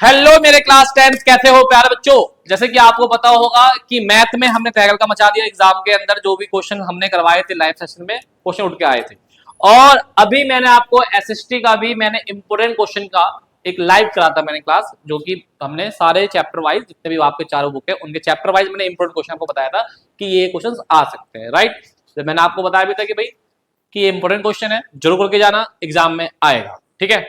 Hello मेरे class 10 कैसे हो प्यारे बच्चों। जैसे कि आपको पता होगा कि मैथ में हमने तहलका मचा दिया। एग्जाम के अंदर जो भी क्वेश्चन हमने करवाए थे लाइव सेशन में क्वेश्चन उठ के आए थे। और अभी मैंने आपको एसएसटी का भी मैंने इंपोर्टेंट क्वेश्चन का एक लाइव करा था मैंने क्लास, जो कि हमने सारे चैप्टर वाइज जितने भी आपके चारों बुक है उनके चैप्टर वाइज मैंने इंपोर्टेंट क्वेश्चन आपको बताया था कि ये क्वेश्चन आ सकते हैं। राइट, तो मैंने आपको बताया भी था कि भाई कि ये इंपोर्टेंट क्वेश्चन है, जरूर करके जाना, एग्जाम में आएगा। ठीक है,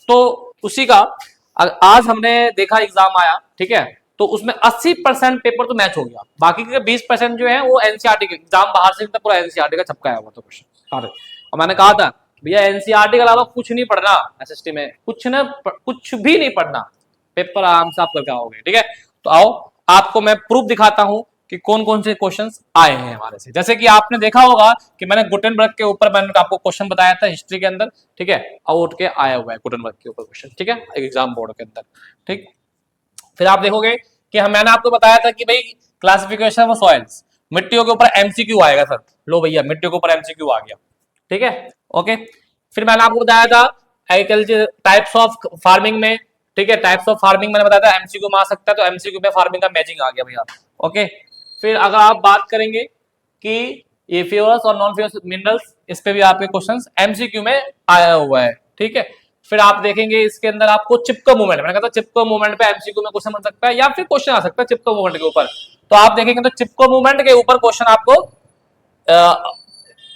तो उसी का आज हमने देखा एग्जाम आया। ठीक है, तो उसमें 80% पेपर तो मैच हो गया, बाकी के 20% जो है वो एनसीईआरटी के एग्जाम बाहर से पूरा एनसीईआरटी का छपकाया हुआ था क्वेश्चन सारे। और मैंने कहा था भैया एनसीईआरटी के अलावा कुछ नहीं पढ़ना, एसएसटी में कुछ भी नहीं पढ़ना, पेपर आराम से आप करके आओगे। ठीक है, तो आओ आपको मैं प्रूफ दिखाता हूं कि कौन कौन से क्वेश्चंस आए हैं हमारे से। जैसे कि आपने देखा होगा कि मैंने गुटेनबर्ग के ऊपर मैंने आपको क्वेश्चन बताया था हिस्ट्री के अंदर। ठीक है, अब उठ के आया हुआ है गुटेनबर्ग के ऊपर क्वेश्चन। ठीक है, एग्जाम बोर्ड के अंदर। ठीक, फिर आप देखोगे कि मैंने आपको बताया था कि भाई क्लासिफिकेशन ऑफ सॉइल्स, मिट्टियों के ऊपर एमसीक्यू आएगा सर। लो भैया मिट्टियों के ऊपर एमसीक्यू आ गया। ठीक है, ओके। फिर मैंने आपको बताया था एग्रीकल्चर टाइप्स ऑफ फार्मिंग में। ठीक है, टाइप्स ऑफ फार्मिंग मैंने बताया था एमसीक्यू में आ सकता है, तो एमसीक्यू में फार्मिंग का मैचिंग आ गया भैया। ओके, फिर अगर आप बात करेंगे कि ये फेवरस और नॉन फेवरस मिनरल्स, इस पे भी आपके क्वेश्चंस एमसीक्यू में आया हुआ है। ठीक है, फिर आप देखेंगे इसके अंदर आपको चिपको मूवमेंट, मैंने कहा था चिपको मूवमेंट पे एमसीक्यू में क्वेश्चन बन सकता है या फिर क्वेश्चन आ सकता है चिपको मूवमेंट के ऊपर। तो आप देखेंगे तो चिपको मूवमेंट के ऊपर क्वेश्चन आपको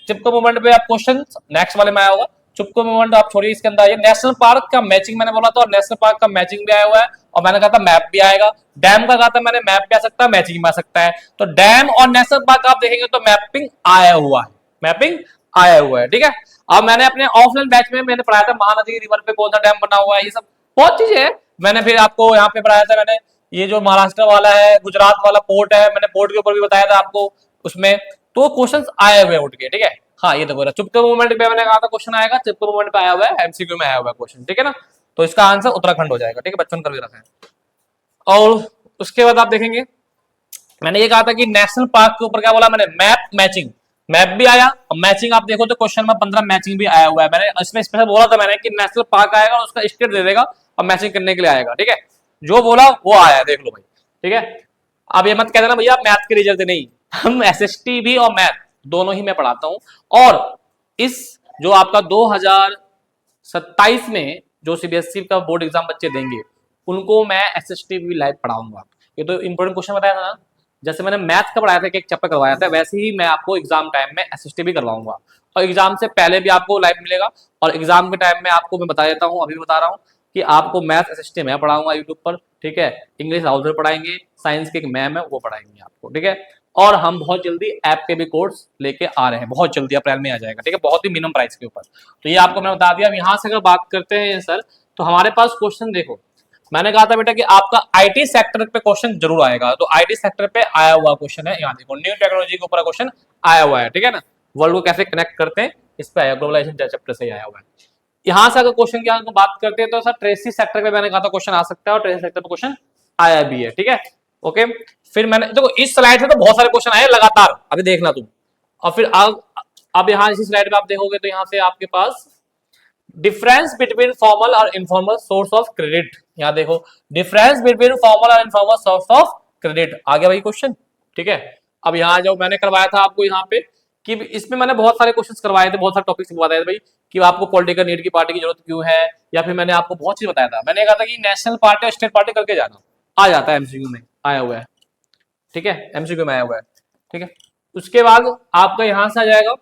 चिपको मूवमेंट पे आप क्वेश्चन नेक्स्ट वाले में आया होगा। चिपको मूवमेंट आप छोड़िए, इसके अंदर आइए नेशनल पार्क का मैचिंग मैंने बोला था, और नेशनल पार्क का मैचिंग भी आया हुआ है। और मैंने कहा था मैप भी आएगा, डैम का कहा था मैंने मैप भी आ सकता है, मैचिंग भी आ सकता है। तो डैम और नेशनल पार्क आप देखेंगे तो मैपिंग आया हुआ है, मैपिंग आया हुआ है। ठीक है, अब मैंने अपने ऑफलाइन बैच में मैंने पढ़ाया था महानदी रिवर पे कौन सा डैम बना हुआ है, ये सब बहुत चीजें है। मैंने फिर आपको यहाँ पे पढ़ाया था, मैंने ये जो महाराष्ट्र वाला है गुजरात वाला पोर्ट है, मैंने पोर्ट के ऊपर भी बताया था आपको उसमें। तो क्वेश्चन आए हुए उठ के। ठीक है, हाँ ये देखो चिपको मूवमेंट पे मैंने कहा था क्वेश्चन आएगा, चिपको मूवमेंट पे आया हुआ है, एमसीक्यू में आया हुआ है क्वेश्चन। ठीक है ना, तो इसका आंसर उत्तराखंड हो जाएगा। ठीक है, बच्चों ने कर भी रखा है। और उसके बाद आप देखेंगे मैंने ये कहा था कि नेशनल पार्क के ऊपर क्या बोला मैंने, मैप मैचिंग, मैप भी आया और मैचिंग आप देखो तो क्वेश्चन में 15 मैचिंग भी आया हुआ है। मैंने इसमें स्पेशल बोला था मैंने कि नेशनल पार्क आएगा और उसका स्टेट दे देगा और मैचिंग करने के लिए आएगा। ठीक है, जो बोला वो आया, देख लो भाई। ठीक है, अब ये मत कह देना भैया मैथ के रिजल्ट नहीं, हम एसएसटी भी और मैथ दोनों ही मैं पढ़ाता हूं। और इस जो आपका 2027 में जो सीबीएसई का बोर्ड एग्जाम बच्चे देंगे उनको मैं एसएसटी भी लाइव पढ़ाऊंगा। ये तो इंपॉर्टेंट क्वेश्चन बताया था ना, जैसे मैंने मैथ का पढ़ाया था कि एक चैप्टर करवाया था, वैसे ही मैं आपको एग्जाम टाइम में एसएसटी भी करवाऊंगा। और एग्जाम से पहले भी आपको लाइव मिलेगा, और एग्जाम के टाइम में आपको मैं बता देता हूँ, अभी बता रहा हूँ कि आपको मैथ एसएसटी मैं पढ़ाऊंगा यूट्यूब पर। ठीक है, इंग्लिश राउजर पढ़ाएंगे, साइंस के एक मैम है वो पढ़ाएंगे आपको। ठीक है, और हम बहुत जल्दी ऐप के भी कोर्स लेके आ रहे हैं, बहुत जल्दी अप्रैल में आ जाएगा। ठीक है, बहुत ही मिनिमम प्राइस के ऊपर। तो ये आपको मैं बता दिया। अब यहाँ से अगर बात करते हैं सर, तो हमारे पास क्वेश्चन देखो, मैंने कहा था बेटा कि आपका आईटी सेक्टर पे क्वेश्चन जरूर आएगा, तो आईटी सेक्टर पे आया हुआ क्वेश्चन है, यहाँ देखो न्यू टेक्नोलॉजी के ऊपर क्वेश्चन आया हुआ है। ठीक है ना, वर्ल्ड को कैसे कनेक्ट करते हैं इस पे आया, ग्लोबलाइजेशन चैप्टर से आया हुआ है। यहाँ से अगर क्वेश्चन की बात करते हैं तो सर ट्रेसी सेक्टर पे मैंने कहा था क्वेश्चन आ सकता है, और ट्रेसी सेक्टर पे क्वेश्चन आया भी है। ठीक है, ओके। फिर मैंने देखो इस स्लाइड से तो बहुत सारे क्वेश्चन आए लगातार, अभी देखना तुम। और फिर अब यहाँ इसी स्लाइड पे आप देखोगे तो यहाँ से आपके पास डिफरेंस बिटवीन फॉर्मल और इनफॉर्मल सोर्स ऑफ क्रेडिट, यहाँ देखो डिफरेंस बिटवीन फॉर्मल और इनफॉर्मल सोर्स ऑफ क्रेडिट आ गया भाई क्वेश्चन। ठीक है, अब यहाँ जो मैंने करवाया था आपको यहाँ पे कि इसमें मैंने बहुत सारे क्वेश्चंस करवाए थे, बहुत सारे टॉपिक्स बताए थे भाई कि आपको पॉलिटिकल नीड की पार्टी की जरूरत क्यों है, या फिर मैंने आपको बहुत चीज बताया था। मैंने कहा था कि नेशनल पार्टी और स्टेट पार्टी करके जाना, आ जाता है एमसीक्यू में आया हुआ है। ठीक है, एमसीक्यू में आया हुआ है। ठीक है, उसके बाद आपका यहां से आ जाएगा,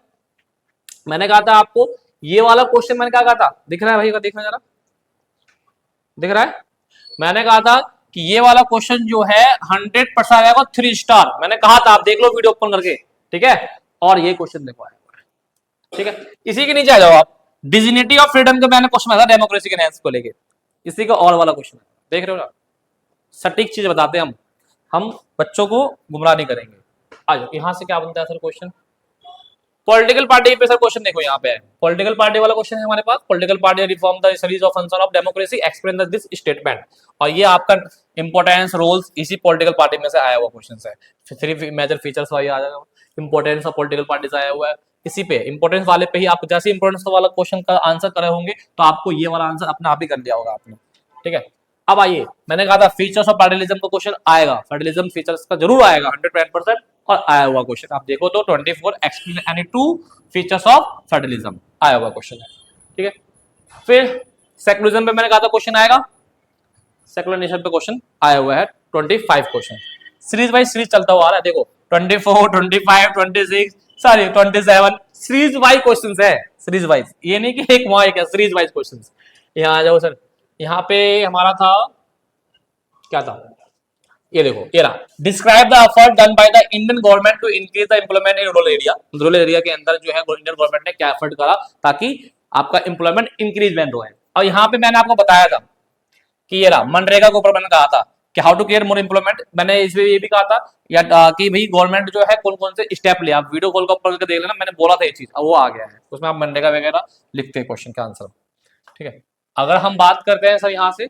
मैंने कहा था आपको ये वाला क्वेश्चन मैंने क्या कहा था, दिख रहा है भाई, देखना जरा, दिख रहा है। मैंने कहा था कि ये वाला क्वेश्चन जो है 100% आएगा 3 स्टार, मैंने कहा था, आप देख लो वीडियो ओपन करके। ठीक है, और ये क्वेश्चन देखो आया हुआ है। ठीक है, इसी के नीचे आ जाओ आप, डिजिनिटी ऑफ फ्रीडम का मैंने क्वेश्चन आया था डेमोक्रेसी के एनहांस को लेके, इसी का और वाला क्वेश्चन देख रहे हो ना, सटीक चीज बताते हैं हम बच्चों को गुमराह नहीं करेंगे। आ जाओ यहां से क्या बनता है सर क्वेश्चन, पॉलिटिकल पार्टी पे सर क्वेश्चन देखो यहाँ पे है, पॉलिटिकल पार्टी वाला क्वेश्चन है हमारे पास, political party reform the series of function of democracy explain this statement. और ये आपका इंपोर्टेंस रोल्स इसी पॉलिटिकल पार्टी में से आया हुआ क्वेश्चन है, 3 मेजर फीचर्स वाली आ जाएगा, इंपोर्टेंस ऑफ पॉलिटिकल पार्टीज आया हुआ है, इसी पे इंपोर्टेंस वाले पे ही आप जैसे इंपोर्टेंस वाला क्वेश्चन का आंसर करे होंगे तो आपको ये वाला आंसर अपने आप ही कर लिया होगा आपने। ठीक है, अब आइए, मैंने कहा था फीचर्स ऑफ फेडरलिज्म का क्वेश्चन आएगा, फेडरलिज्म फीचर्स का जरूर आएगा 110%, और आया हुआ क्वेश्चन आप देखो तो 24 explain any 2 features of federalism आया हुआ क्वेश्चन है, ठीक है। फिर सेकुलरिज्म पे मैंने कहा था क्वेश्चन आएगा, सेकुलर नेशन पे क्वेश्चन आया हुआ है 25 क्वेश्चन, सीरीज वाइज सीरीज चलता हुआ आ रहा है, देखो 24 25 26 सॉरी 27 सीरीज वाइज क्वेश्चंस है, सीरीज वाइज, ये नहीं कि एक वहां एक है, सीरीज वाइज क्वेश्चंस। यहाँ आ जाओ सर, यहाँ पे हमारा था क्या था, ये देखो ये रहा, describe the effort done by the Indian government to increase the employment in rural area. Rural area के अंदर जो है इंडियन गवर्नमेंट ने क्या एफर्ट करा ताकि आपका एम्प्लॉयमेंट इंक्रीजमेंट हो। और यहाँ पे मैंने आपको बताया था कि ये रहा मनरेगा के ऊपर मैंने कहा था कि how to create more employment, मैंने इसमें ये भी कहा था या कि भाई गवर्नमेंट जो है कौन कौन से स्टेप ले, आप वीडियो कॉल का ऊपर देख लेना, मैंने बोला था ये चीज, अब वो आ गया है, उसमें आप मनरेगा वगैरह लिखते हैं क्वेश्चन का आंसर, ठीक है। अगर हम बात करते हैं सर यहाँ से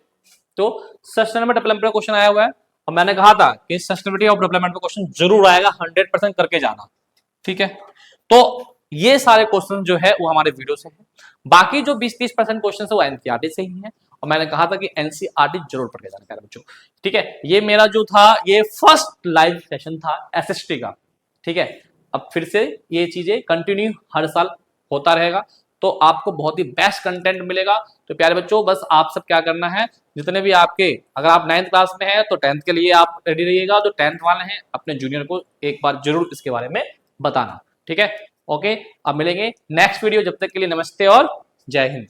तो सस्टेनेबल डेवलपमेंट क्वेश्चन आया हुआ है, और मैंने कहा था कि सस्टेनेबिलिटी ऑफ डेवलपमेंट पे क्वेश्चन जरूर आएगा, 100% करके जाना, ठीक है। तो ये सारे क्वेश्चन जो है वो हमारे वीडियो से हैं, बाकी जो 20-30% क्वेश्चन है वो एनसीईआरटी से ही है, और मैंने कहा था कि एनसीईआरटी जरूर पढ़ के जाना प्यारे बच्चों, ठीक है। ये मेरा जो था ये फर्स्ट लाइव सेशन था एसएसटी का, ठीक है। अब फिर से ये चीजें कंटिन्यू हर साल होता रहेगा, तो आपको बहुत ही बेस्ट कंटेंट मिलेगा। तो प्यारे बच्चों बस आप सब क्या करना है, जितने भी आपके, अगर आप 9th क्लास में हैं तो 10th के लिए आप रेडी रहिएगा, जो 10th वाले हैं अपने जूनियर को एक बार जरूर इसके बारे में बताना, ठीक है। ओके, अब मिलेंगे नेक्स्ट वीडियो, जब तक के लिए नमस्ते और जय हिंद।